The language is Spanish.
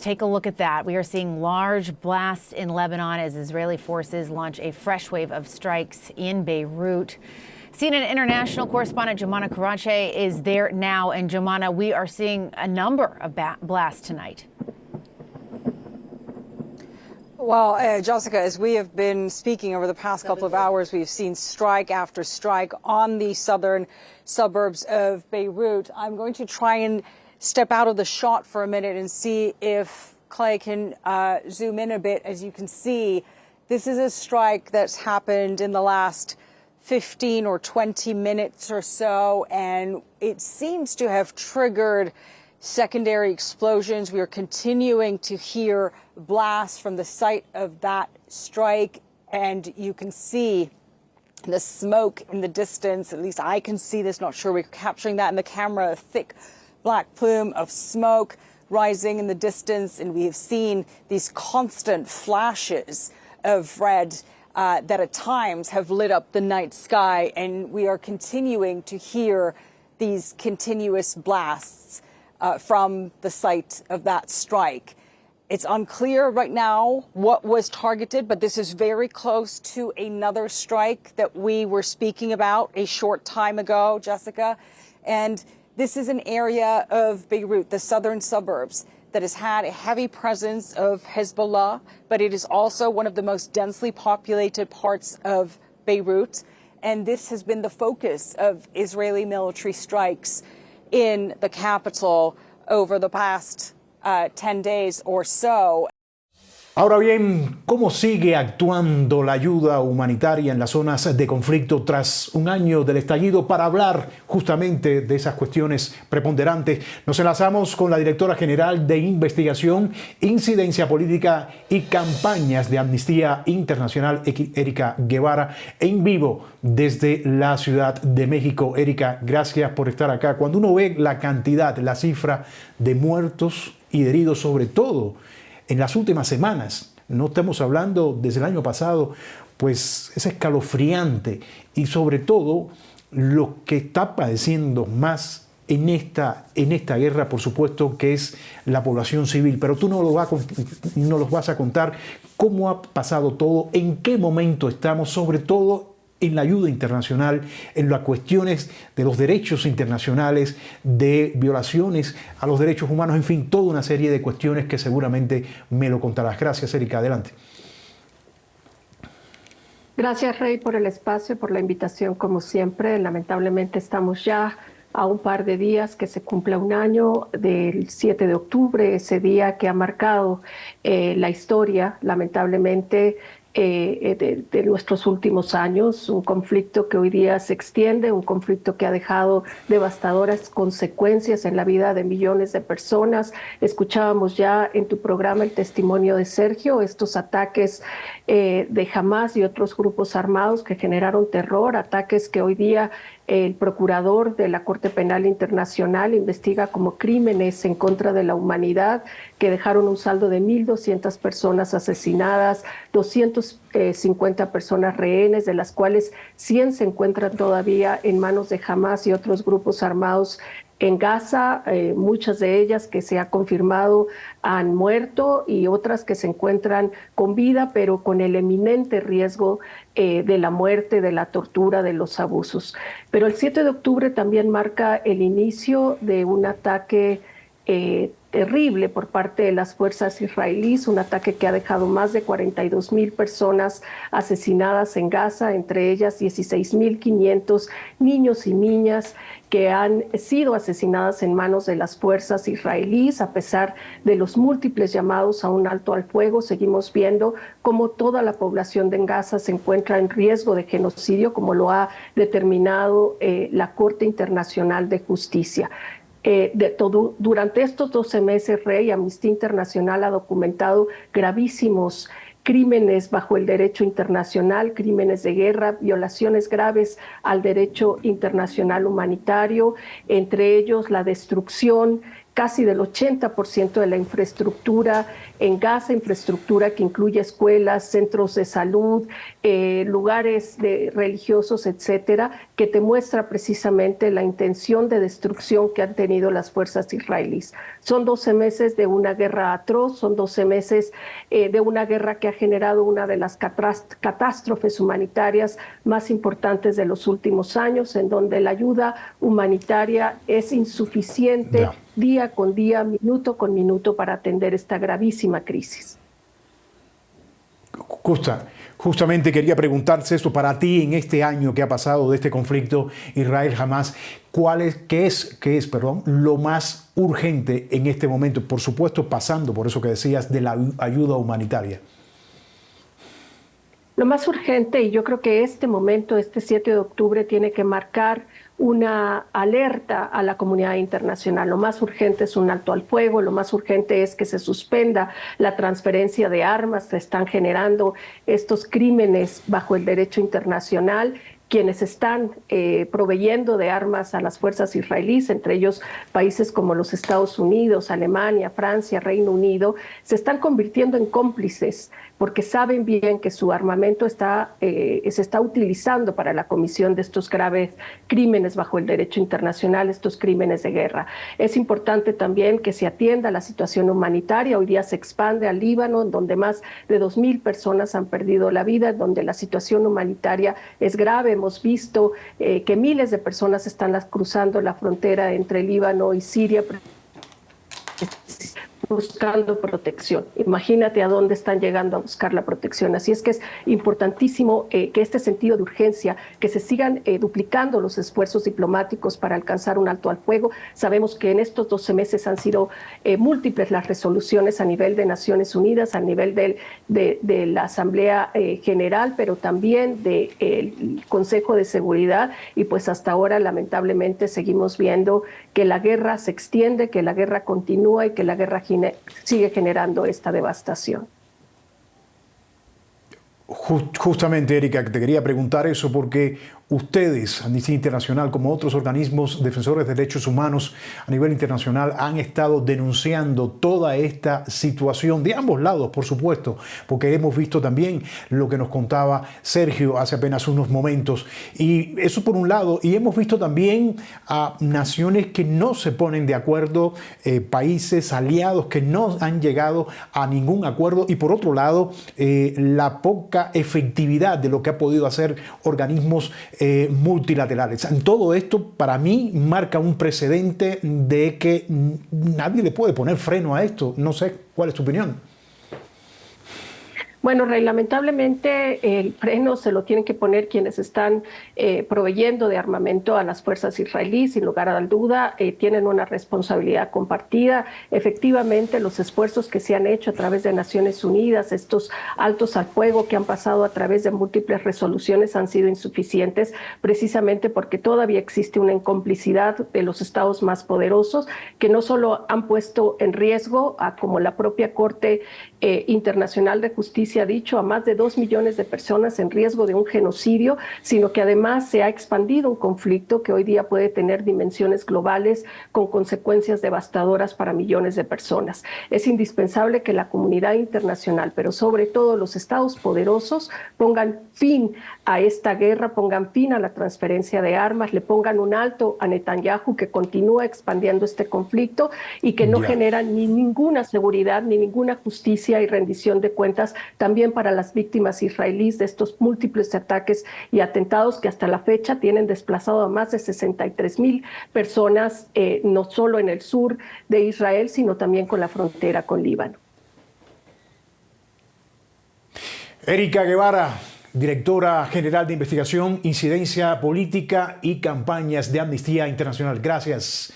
Take a look at that. We are seeing large blasts in Lebanon as Israeli forces launch a fresh wave of strikes in Beirut. CNN international correspondent Jomana Karache is there now. And Jomana, we are seeing a number of blasts tonight. Well, Jessica, as we have been speaking over the past couple of hours, we've seen strike after strike on the southern suburbs of Beirut. I'm going to try and step out of the shot for a minute and see if Clay can zoom in a bit. As you can see, this is a strike that's happened in the last 15 or 20 minutes or so, and it seems to have triggered secondary explosions. We are continuing to hear blasts from the site of that strike, and you can see the smoke in the distance. At least I can see this, not sure we're capturing that in the camera, a thick black plume of smoke rising in the distance, and we have seen these constant flashes of red that at times have lit up the night sky, and we are continuing to hear these continuous blasts from the site of that strike. It's unclear right now what was targeted, but this is very close to another strike that we were speaking about a short time ago, Jessica. And this is an area of Beirut, the southern suburbs, that has had a heavy presence of Hezbollah, but it is also one of the most densely populated parts of Beirut. And this has been the focus of Israeli military strikes in the capital over the past 10 days or so. Ahora bien, ¿cómo sigue actuando la ayuda humanitaria en las zonas de conflicto tras un año del estallido? Para hablar justamente de esas cuestiones preponderantes, nos enlazamos con la directora general de Investigación, Incidencia Política y Campañas de Amnistía Internacional, Erika Guevara, en vivo desde la Ciudad de México. Erika, gracias por estar acá. Cuando uno ve la cantidad, la cifra de muertos y de heridos, sobre todo en las últimas semanas, no estamos hablando desde el año pasado, pues es escalofriante, y sobre todo lo que está padeciendo más en esta guerra, por supuesto, que es la población civil. Pero tú nos vas a contar cómo ha pasado todo, en qué momento estamos, sobre todo en la ayuda internacional, en las cuestiones de los derechos internacionales, de violaciones a los derechos humanos, en fin, toda una serie de cuestiones que seguramente me lo contarás. Gracias, Erika. Adelante. Gracias, Rey, por el espacio, por la invitación, como siempre. Lamentablemente estamos ya a un par de días que se cumple un año del 7 de octubre, ese día que ha marcado la historia, lamentablemente, de nuestros últimos años, un conflicto que hoy día se extiende, un conflicto que ha dejado devastadoras consecuencias en la vida de millones de personas. Escuchábamos ya en tu programa el testimonio de Sergio, estos ataques de Hamás y otros grupos armados que generaron terror, ataques que hoy día el procurador de la Corte Penal Internacional investiga como crímenes en contra de la humanidad, que dejaron un saldo de 1.200 personas asesinadas, 250 personas rehenes, de las cuales 100 se encuentran todavía en manos de Hamás y otros grupos armados en Gaza, muchas de ellas que se ha confirmado han muerto y otras que se encuentran con vida, pero con el eminente riesgo de la muerte, de la tortura, de los abusos. Pero el 7 de octubre también marca el inicio de un ataque terrible por parte de las fuerzas israelíes, un ataque que ha dejado más de 42,000 personas asesinadas en Gaza, entre ellas 16,500 niños y niñas que han sido asesinadas en manos de las fuerzas israelíes. A pesar de los múltiples llamados a un alto al fuego, seguimos viendo cómo toda la población de Gaza se encuentra en riesgo de genocidio, como lo ha determinado la Corte Internacional de Justicia. Durante estos 12 meses, Rey, Amnistía Internacional ha documentado gravísimos crímenes bajo el derecho internacional, crímenes de guerra, violaciones graves al derecho internacional humanitario, entre ellos la destrucción, casi del 80% de la infraestructura en Gaza, infraestructura que incluye escuelas, centros de salud, lugares religiosos, etcétera, que te muestra precisamente la intención de destrucción que han tenido las fuerzas israelíes. Son 12 meses de una guerra atroz, son 12 meses de una guerra que ha generado una de las catástrofes humanitarias más importantes de los últimos años, en donde la ayuda humanitaria es insuficiente día con día, minuto con minuto, para atender esta gravísima crisis. Justamente quería preguntarse esto para ti en este año que ha pasado de este conflicto Israel-Hamás. ¿Qué es lo más urgente en este momento? Por supuesto, pasando por eso que decías de la ayuda humanitaria. Lo más urgente, y yo creo que este momento, este 7 de octubre, tiene que marcar una alerta a la comunidad internacional. Lo más urgente es un alto al fuego, lo más urgente es que se suspenda la transferencia de armas. Se están generando estos crímenes bajo el derecho internacional. Quienes están proveyendo de armas a las fuerzas israelíes, entre ellos países como los Estados Unidos, Alemania, Francia, Reino Unido, se están convirtiendo en cómplices porque saben bien que su armamento se está utilizando para la comisión de estos graves crímenes bajo el derecho internacional, estos crímenes de guerra. Es importante también que se atienda la situación humanitaria. Hoy día se expande al Líbano, en donde más de 2,000 personas han perdido la vida, en donde la situación humanitaria es grave. Hemos visto que miles de personas están cruzando la frontera entre Líbano y Siria buscando protección. Imagínate a dónde están llegando a buscar la protección. Así es que es importantísimo que este sentido de urgencia, que se sigan duplicando los esfuerzos diplomáticos para alcanzar un alto al fuego. Sabemos que en estos 12 meses han sido múltiples las resoluciones a nivel de Naciones Unidas, a nivel de la Asamblea General, pero también del Consejo de Seguridad, y pues hasta ahora lamentablemente seguimos viendo que la guerra se extiende, que la guerra continúa y que la guerra sigue generando esta devastación. Justamente, Erika, te quería preguntar eso porque ustedes, Amnistía Internacional, como otros organismos defensores de derechos humanos a nivel internacional, han estado denunciando toda esta situación de ambos lados, por supuesto, porque hemos visto también lo que nos contaba Sergio hace apenas unos momentos. Y eso por un lado, y hemos visto también a naciones que no se ponen de acuerdo, países aliados que no han llegado a ningún acuerdo, y por otro lado, la poca efectividad de lo que ha podido hacer organismos multilaterales. Todo esto para mí marca un precedente de que nadie le puede poner freno a esto. No sé, ¿cuál es tu opinión? Bueno, Rey, lamentablemente el freno se lo tienen que poner quienes están proveyendo de armamento a las fuerzas israelíes. Sin lugar a duda, tienen una responsabilidad compartida. Efectivamente, los esfuerzos que se han hecho a través de Naciones Unidas, estos altos al fuego que han pasado a través de múltiples resoluciones, han sido insuficientes, precisamente porque todavía existe una incomplicidad de los estados más poderosos, que no solo han puesto en riesgo, como la propia Corte Internacional de Justicia ha dicho, a más de 2 millones de personas en riesgo de un genocidio, sino que además se ha expandido un conflicto que hoy día puede tener dimensiones globales con consecuencias devastadoras para millones de personas. Es indispensable que la comunidad internacional, pero sobre todo los estados poderosos, pongan fin a esta guerra, pongan fin a la transferencia de armas, le pongan un alto a Netanyahu, que continúa expandiendo este conflicto y que no genera ni ninguna seguridad, ni ninguna justicia y rendición de cuentas también para las víctimas israelíes de estos múltiples ataques y atentados que hasta la fecha tienen desplazado a más de 63,000 personas, no solo en el sur de Israel, sino también con la frontera con Líbano. Erika Guevara, directora general de investigación, incidencia política y campañas de Amnistía Internacional. Gracias